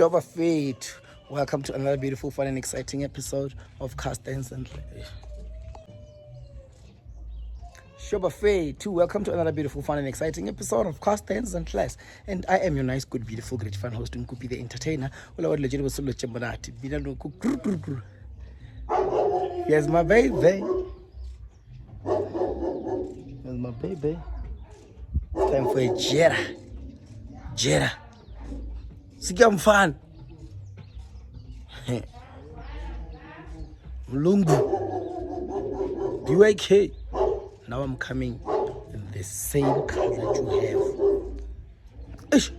Shoba Fate. Welcome to another beautiful, fun, and exciting episode of Cast Dance and Shoba Fate. Welcome to another beautiful, fun, and exciting episode of Cast Dance and Class. And I am your nice, good, beautiful, great fan host, Nkupi the entertainer. Here's my baby. Here's my baby. Time for a Jetta. Jetta. Sikam fan. Mlungu. BYK. Now I'm coming in the same color that you have. Ish.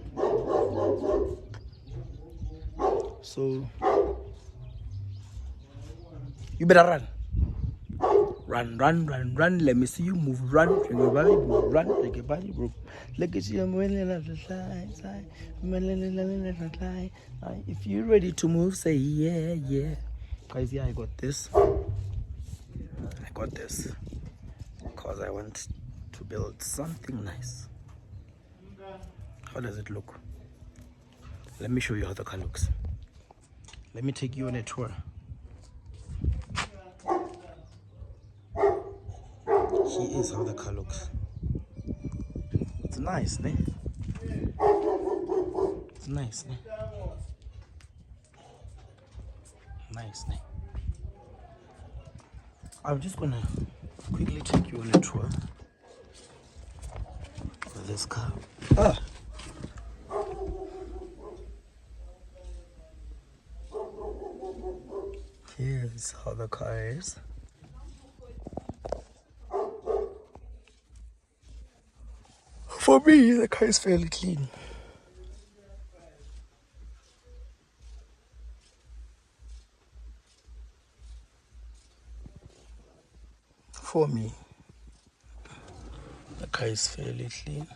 So you better run. Run, run, run, run. Let me see you move. Run, like your body move. Run, like your body move. Look at you. If you're ready to move, say yeah, yeah. Guys, yeah, I got this. I got this because I want to build something nice. How does it look? Let me show you how the car looks. Let me take you on a tour. Here is how the car looks. It's nice, ne? It's nice, ne? Nice, ne? I'm just gonna quickly take you on a tour of this car. Here's how the car is. For me, the car is fairly clean. For me, the car is fairly clean.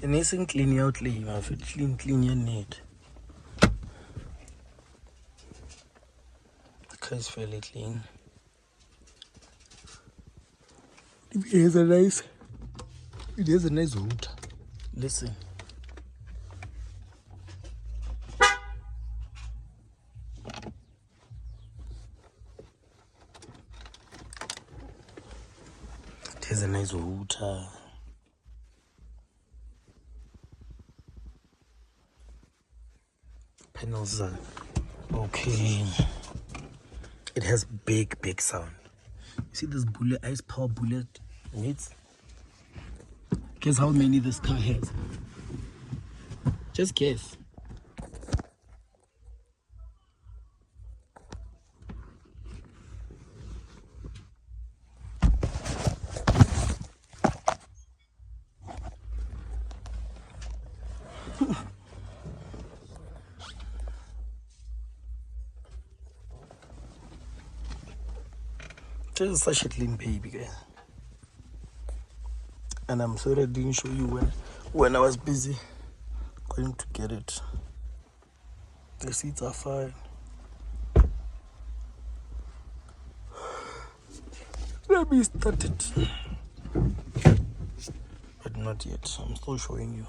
It isn't clean out, if it clean you need. The car is fairly clean. It has a nice hood. Listen. It has a nice router. Panels are okay. It has big sound. You see this bullet, ice power bullet needs? Guess how many this car has? Just guess. This is such a clean baby, guys. And I'm sorry I didn't show you when I was busy going to get it. The seats are fine. Let me start it. But not yet. I'm still showing you.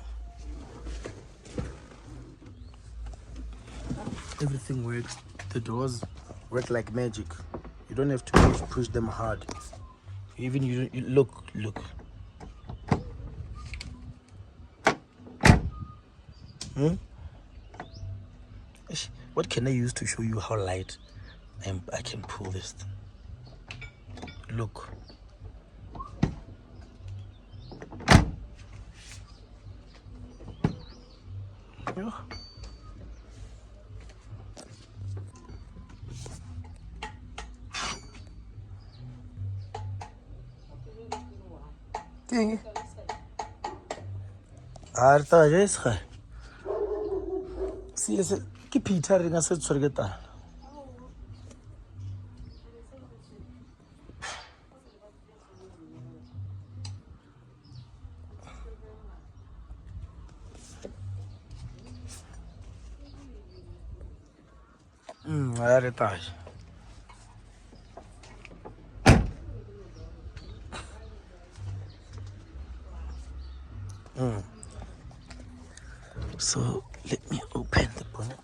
Everything works. The doors work like magic. You don't have to push them hard. Even you look. What can I use to show you how light I can pull this? Look. Yeah. Thing. Arta jesga. See, ese ke Peter ringa se tshwergetana. I retired. So let me open the bonnet.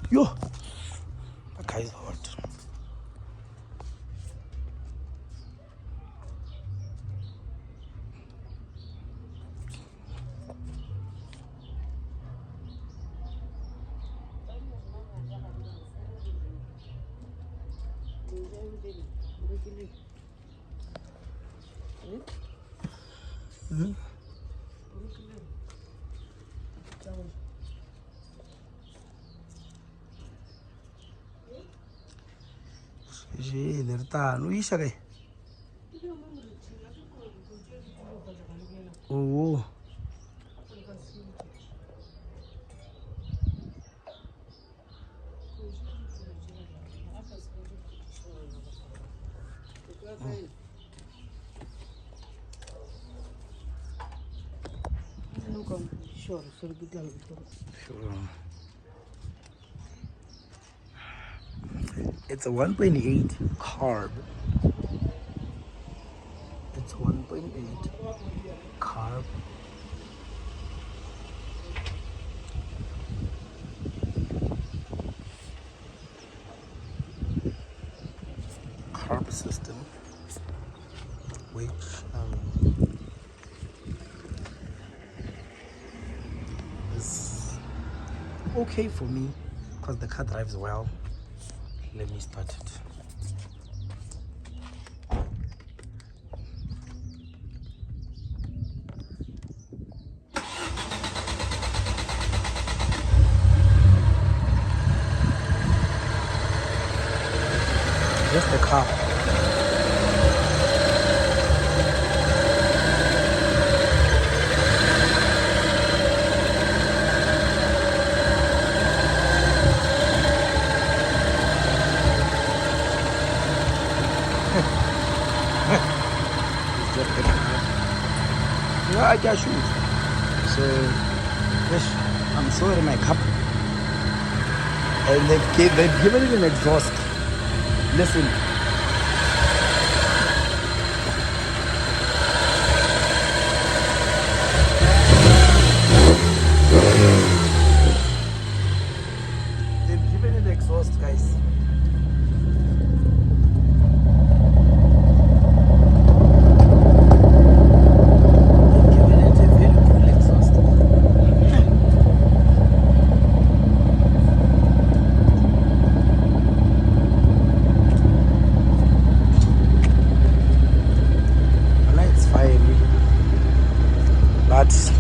Yo, the car is hot. J'ai le retard. Oui, chérie. Oh. Sure. It's a 1.8 carb. It's 1.8 carb. Carb system, which is okay for me because the car drives well. Let me start it. Just the car. Yeah, I just shoot. So, yes, I'm sorry, my cup. And they've given it an exhaust. Listen. They've given it exhaust, guys.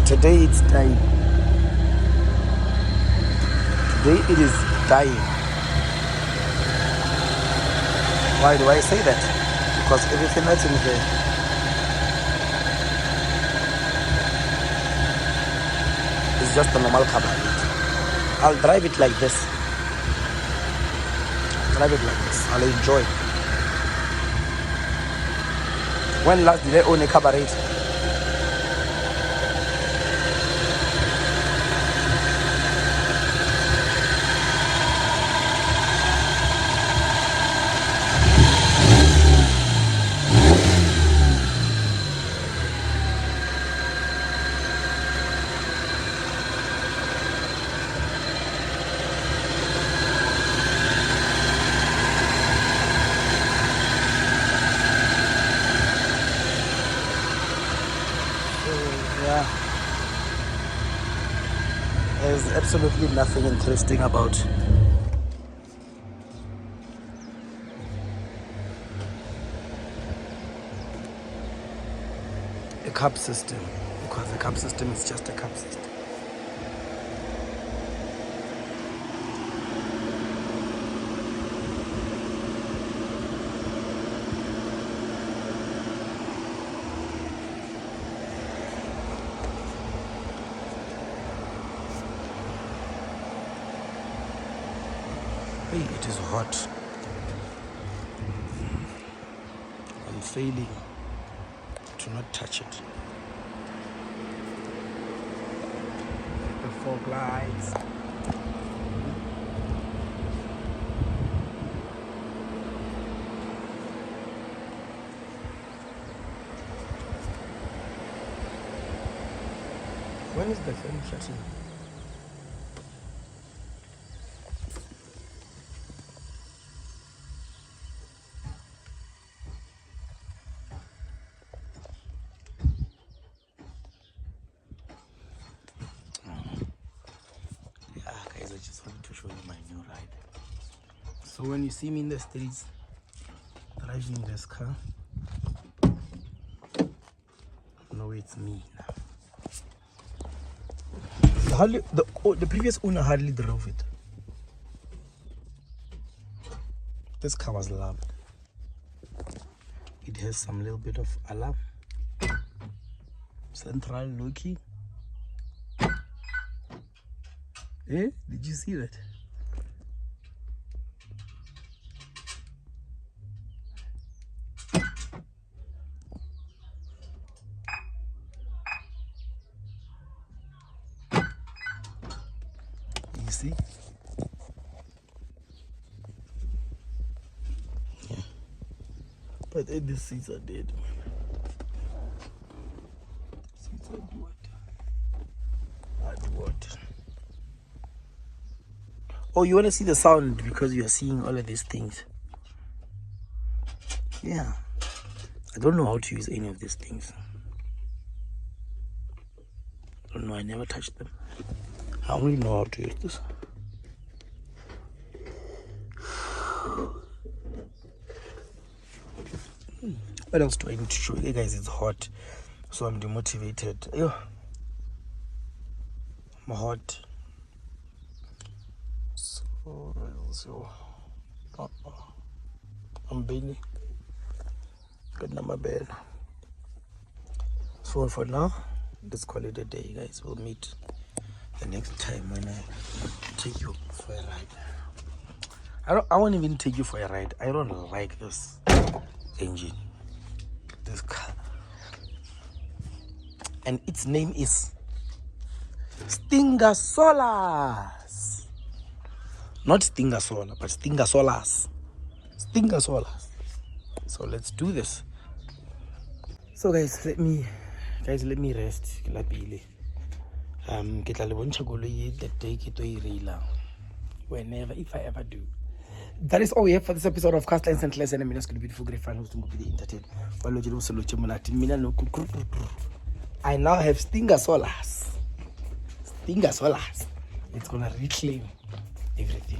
Today it's dying. Today it is dying. Why do I say that? Because everything that's in here is just a normal carburetor. I'll drive it like this. I'll enjoy. When last did I own a carburetor? There's absolutely nothing interesting about a carb system, because the carb system is just a carb system. Hey, it is hot. I'm failing to not touch it. The fog lights. When is the film shutting? Yeah, guys, I just wanted to show you my new ride. So when you see me in the streets driving this car, no, it's me now. The previous owner hardly drove it. This car was loved. It has some little bit of alarm, central locking. Eh? Did you see that? You see? Yeah. But the seats are dead, man. Seats are dead. What? Oh, you want to see the sound because you are seeing all of these things. Yeah. I don't know how to use any of these things. I don't know. I never touched them. I only know how to use this. What else do I need to show you guys? It's hot, so I'm demotivated. Ew. I'm hot. So I'm barely got number bed. So for now, let's call it a day, guys. We'll meet the next time when I take you for a ride. I won't even take you for a ride. I don't like this engine, this car, and its name is Stinga Sola. Not Stinga Sola, but Stinga Solas. Stinga Solas. So let's do this. So guys, let me rest. Whenever, if I ever do. That is all we have for this episode of Cast Lines and Less and Minuscule Beautiful Great Fan who's Nkupi the Entertain. I now have Stinga Solas. Stinga Solas. It's gonna reclaim everything.